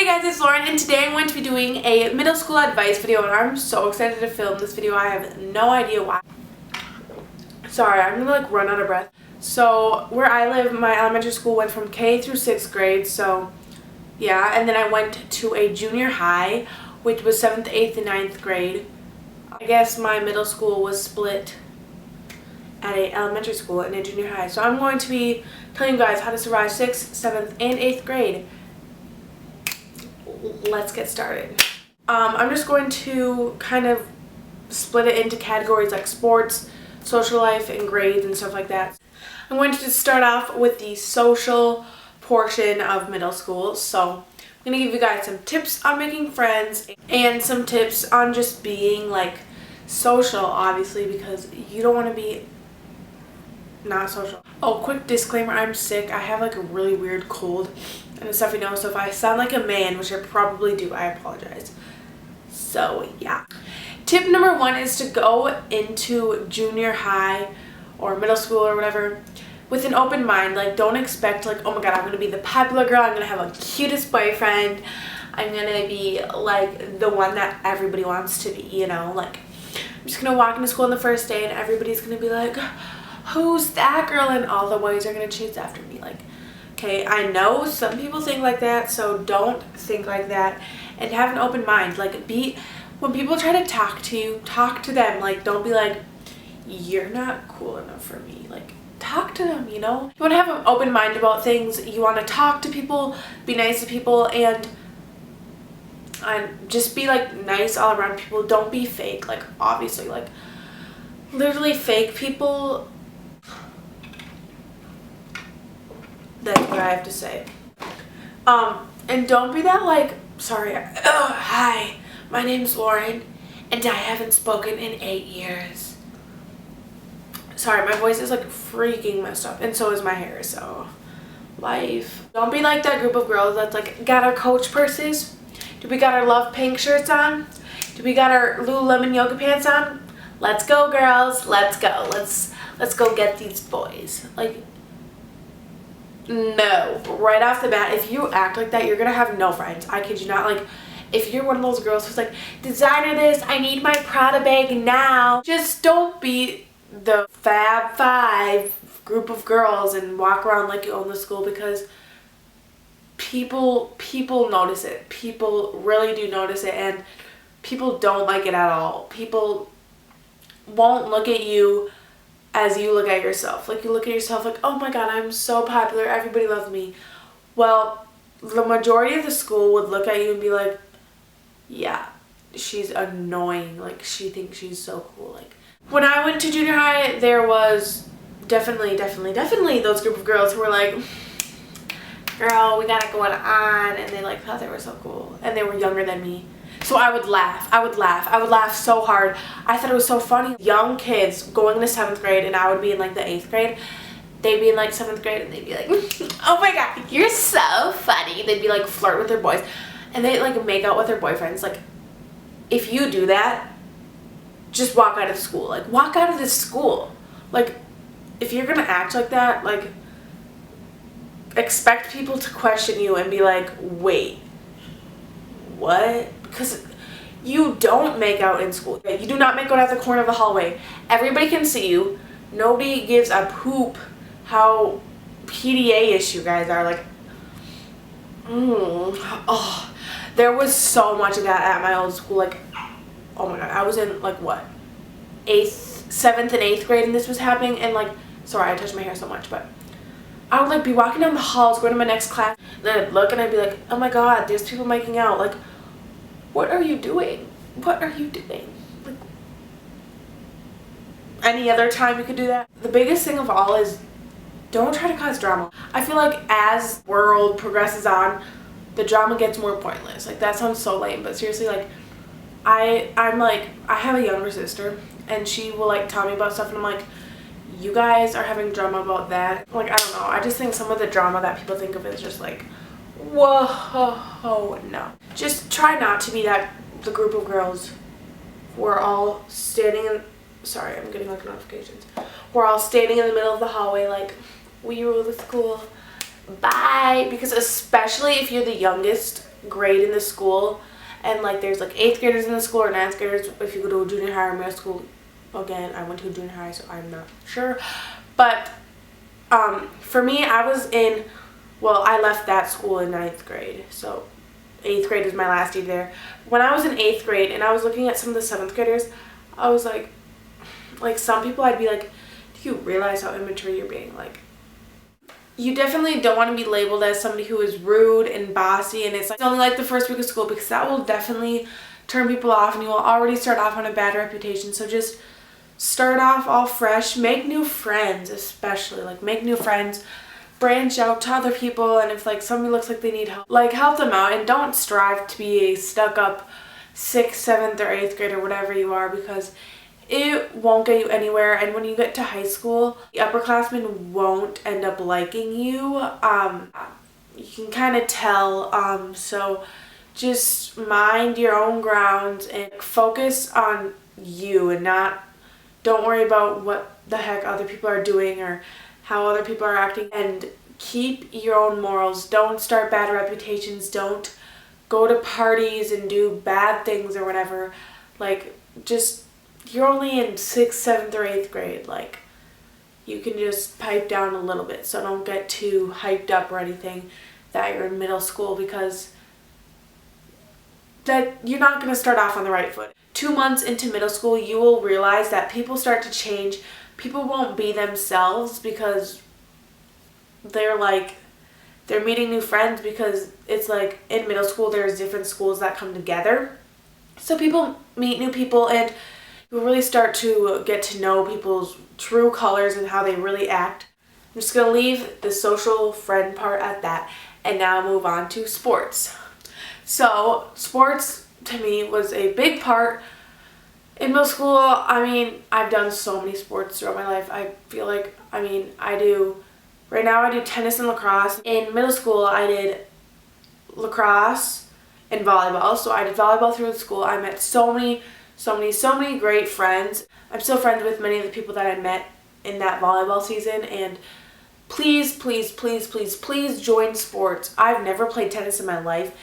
guys, it's Lauren, and today I'm going to be doing a middle school advice video, and I'm so excited to film this video. I have no idea why. Sorry, I'm gonna like run out of breath. So where I live, my elementary school went from K through 6th grade, so yeah, and then I went to a junior high, which was 7th, 8th, and 9th grade. I guess my middle school was split at a elementary school and a junior high. So I'm going to be telling you guys how to survive 6th, 7th, and 8th grade. Let's get started. I'm just going to kind of split it into categories like sports, social life, and grades and stuff like that. I'm going to just start off with the social portion of middle school. So I'm going to give you guys some tips on making friends and some tips on just being like social, obviously, because you don't want to be not social. Oh, quick disclaimer, I'm sick. I have like a really weird cold and stuff, you know, so if I sound like a man, which I probably do, I apologize. So yeah. Tip number 1 is to go into junior high or middle school or whatever with an open mind. Like, don't expect like, oh my god, I'm gonna be the popular girl, I'm gonna have a cutest boyfriend, I'm gonna be like the one that everybody wants to be, you know. Like, I'm just gonna walk into school on the first day and everybody's gonna be like, who's that girl, and all the boys are gonna chase after me. Like, okay, I know some people think like that, so don't think like that, and have an open mind. Like, when people try to talk to you, talk to them. Like, don't be like, you're not cool enough for me. Like, talk to them, you know. You want to have an open mind about things. You want to talk to people, be nice to people, and just be like nice all around people. Don't be fake. Like, obviously, like literally fake people. That's what I have to say. And don't be that like, sorry, hi, my name's Lauren, and I haven't spoken in 8 years. Sorry, my voice is like freaking messed up, and so is my hair, so life. Don't be like that group of girls that's like, got our Coach purses? Do we got our Love Pink shirts on? Do we got our Lululemon yoga pants on? Let's go, girls, let's go. Let's go get these boys. Like, no, right off the bat, if you act like that, you're gonna have no friends. I kid you not. Like, if you're one of those girls who's like, designer this, I need my Prada bag now, just don't be the Fab Five group of girls and walk around like you own the school, because people notice it. People really do notice it, and people don't like it at all. People won't look at you as you look at yourself. Like, you look at yourself like, oh my god, I'm so popular, everybody loves me. Well, the majority of the school would look at you and be like, yeah, she's annoying, like, she thinks she's so cool. Like, when I went to junior high, there was definitely those group of girls who were like, girl, we got it going on, and they like thought they were so cool, and they were younger than me. So I would laugh so hard. I thought it was so funny. Young kids going into 7th grade, and I would be in like the 8th grade. They'd be in like 7th grade, and they'd be like, oh my god, you're so funny. They'd be like flirt with their boys, and they'd like make out with their boyfriends. Like, if you do that, just walk out of school. Like, walk out of this school. Like, if you're gonna act like that, like, expect people to question you and be like, wait, what? Because you don't make out in school. You do not make out at the corner of the hallway. Everybody can see you. Nobody gives a poop how PDA-ish you guys are. Like, oh, there was so much of that at my old school. Like, oh my god, I was in like what, 7th and 8th grade, and this was happening. And like, sorry, I touched my hair so much, but I would like be walking down the halls going to my next class, and then I'd look and I'd be like, oh my god, there's people making out. Like, what are you doing? What are you doing? Like, any other time you could do that. The biggest thing of all is, don't try to cause drama. I feel like as the world progresses on, the drama gets more pointless. Like, that sounds so lame, but seriously, like, I'm like, I have a younger sister, and she will like tell me about stuff, and I'm like, you guys are having drama about that. Like, I don't know, I just think some of the drama that people think of is just like, whoa, no. Just try not to be the group of girls who are all standing in, sorry, I'm getting like notifications. We're all standing in the middle of the hallway like, we rule the school, bye. Because especially if you're the youngest grade in the school, and like there's like 8th graders in the school or 9th graders if you go to a junior high or middle school. Again, I went to a junior high, so I'm not sure. But for me, I left that school in 9th grade, so 8th grade is my last year there. When I was in 8th grade and I was looking at some of the 7th graders, I was like some people I'd be like, do you realize how immature you're being? Like, you definitely don't want to be labeled as somebody who is rude and bossy, and it's like only like the first week of school, because that will definitely turn people off and you will already start off on a bad reputation. So just start off all fresh, make new friends, especially like make new friends, branch out to other people, and if like somebody looks like they need help, like help them out, and don't strive to be a stuck up 6th, 7th, or 8th grade or whatever you are, because it won't get you anywhere. And when you get to high school, the upperclassmen won't end up liking you. You can kind of tell. So just mind your own grounds and focus on you, and don't worry about what the heck other people are doing or how other people are acting, and keep your own morals. Don't start bad reputations. Don't go to parties and do bad things or whatever. Like, just, you're only in 6th, 7th, or 8th grade. Like, you can just pipe down a little bit. So don't get too hyped up or anything that you're in middle school, because that you're not going to start off on the right foot. 2 months into middle school, you will realize that people start to change. People won't be themselves because they're meeting new friends, because it's like in middle school there's different schools that come together. So people meet new people, and you really start to get to know people's true colors and how they really act. I'm just going to leave the social friend part at that and now move on to sports. So sports to me was a big part in middle school. I mean, I've done so many sports throughout my life. I feel like, right now I do tennis and lacrosse. In middle school, I did lacrosse and volleyball. So I did volleyball through the school. I met so many great friends. I'm still friends with many of the people that I met in that volleyball season. And please, please, please, please, please join sports. I've never played tennis in my life.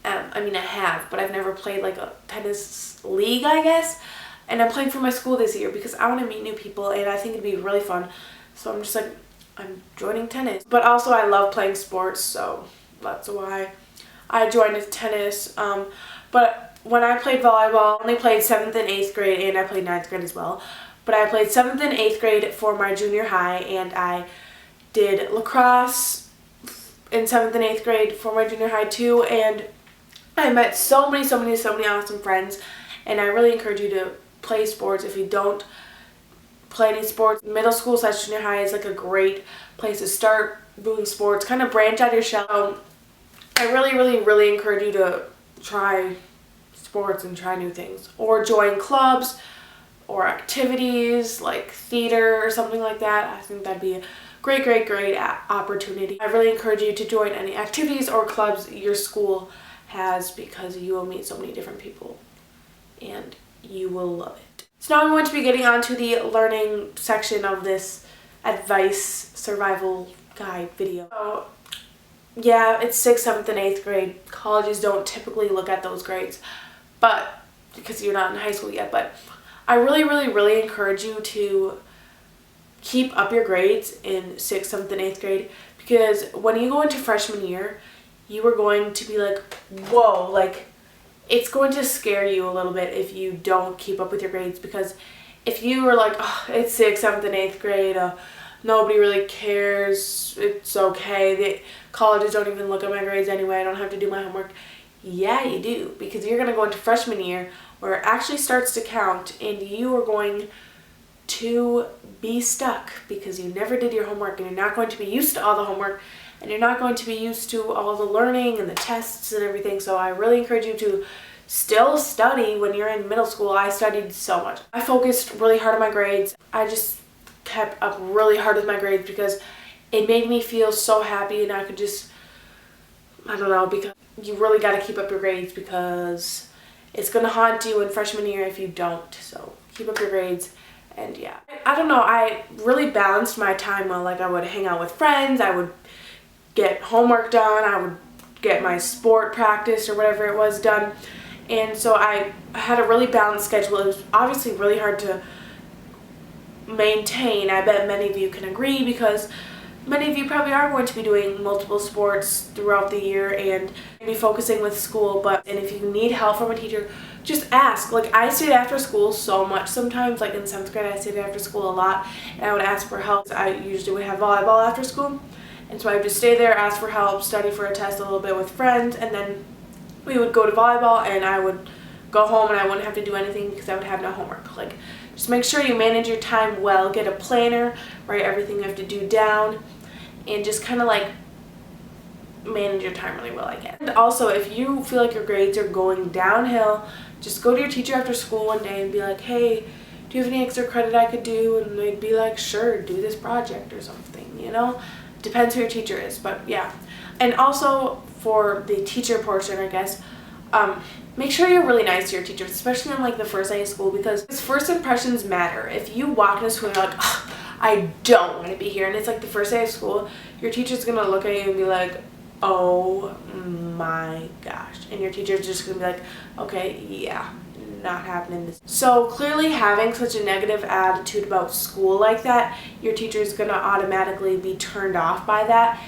I have, but I've never played like a tennis league, I guess. And I'm playing for my school this year because I want to meet new people, and I think it'd be really fun. So I'm just like, I'm joining tennis. But also I love playing sports, so that's why I joined tennis. But when I played volleyball, I only played 7th and 8th grade, and I played 9th grade as well. But I played 7th and 8th grade for my junior high, and I did lacrosse in 7th and 8th grade for my junior high too. And I met so many awesome friends, and I really encourage you to play sports. If you don't play any sports, middle school / junior high is like a great place to start doing sports, kind of branch out your shell. I really encourage you to try sports and try new things, or join clubs or activities like theater or something like that. I think that'd be a great opportunity. I really encourage you to join any activities or clubs your school has, because you will meet so many different people and you will love it. So now I'm going to be getting on to the learning section of this advice survival guide video. So yeah, it's 6th, 7th, and 8th grade. Colleges don't typically look at those grades, but because you're not in high school yet. But I really encourage you to keep up your grades in 6th, 7th, and 8th grade, because when you go into freshman year, you are going to be like, whoa, like it's going to scare you a little bit if you don't keep up with your grades. Because if you are like, oh, it's 6th, 7th, and 8th grade, nobody really cares, it's okay, the colleges don't even look at my grades anyway, I don't have to do my homework. Yeah, you do, because you're going to go into freshman year where it actually starts to count, and you are going to be stuck because you never did your homework, and you're not going to be used to all the homework, and you're not going to be used to all the learning and the tests and everything. So I really encourage you to still study when you're in middle school. I studied so much. I focused really hard on my grades. I just kept up really hard with my grades because it made me feel so happy, and I could just, I don't know, because you really got to keep up your grades, because it's going to haunt you in freshman year if you don't. So keep up your grades. And yeah, I don't know, I really balanced my time well. Like, I would hang out with friends, I would get homework done, I would get my sport practice or whatever it was done. And so I had a really balanced schedule. It was obviously really hard to maintain. I bet many of you can agree, because many of you probably are going to be doing multiple sports throughout the year and be focusing with school. And if you need help from a teacher, just ask. Like, I stayed after school so much sometimes. Like in 7th grade, I stayed after school a lot, and I would ask for help. I usually would have volleyball after school, and so I would just stay there, ask for help, study for a test a little bit with friends, and then we would go to volleyball, and I would go home and I wouldn't have to do anything because I would have no homework. Like, just make sure you manage your time well. Get a planner, write everything you have to do down, and just kind of like manage your time really well, I guess. And also, if you feel like your grades are going downhill, just go to your teacher after school one day and be like, hey, do you have any extra credit I could do? And they'd be like, sure, do this project or something, you know? Depends who your teacher is, but yeah. And also, for the teacher portion, I guess, make sure you're really nice to your teachers, especially on like the first day of school, because first impressions matter. If you walk into school and you're like, oh, I don't want to be here, and it's like the first day of school, your teacher's gonna look at you and be like, oh my gosh, and your teacher's just gonna be like, okay, yeah, not happening. So clearly, having such a negative attitude about school like that, your teacher's gonna automatically be turned off by that,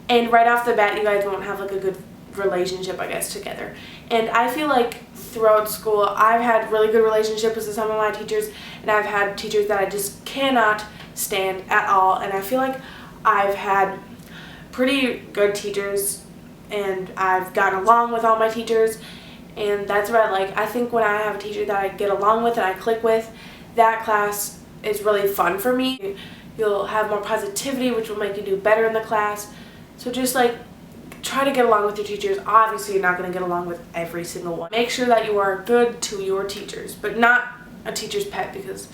and right off the bat, you guys won't have like a good relationship, I guess, together. And I feel like throughout school, I've had really good relationships with some of my teachers, and I've had teachers that I just cannot stand at all. And I feel like I've had pretty good teachers, and I've gotten along with all my teachers, and that's what I like. I think when I have a teacher that I get along with and I click with, that class is really fun for me. You'll have more positivity, which will make you do better in the class. So just like, try to get along with your teachers. Obviously, you're not going to get along with every single one. Make sure that you are good to your teachers, but not a teacher's pet, because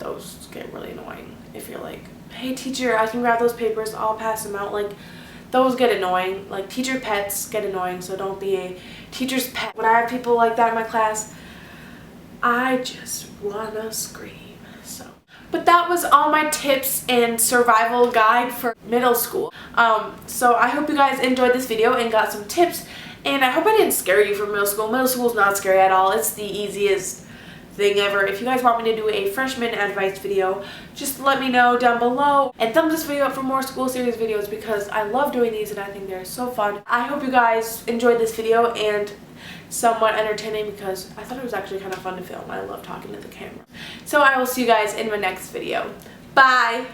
those get really annoying. If you're like, hey teacher, I can grab those papers, I'll pass them out. Like, those get annoying. Like, teacher pets get annoying, so don't be a teacher's pet. When I have people like that in my class, I just wanna scream. But that was all my tips and survival guide for middle school. So I hope you guys enjoyed this video and got some tips, and I hope I didn't scare you for middle school. Middle school is not scary at all. It's the easiest thing ever. If you guys want me to do a freshman advice video, just let me know down below, and thumbs this video up for more school series videos, because I love doing these and I think they're so fun. I hope you guys enjoyed this video and somewhat entertaining, because I thought it was actually kind of fun to film. I love talking to the camera. So I will see you guys in my next video. Bye!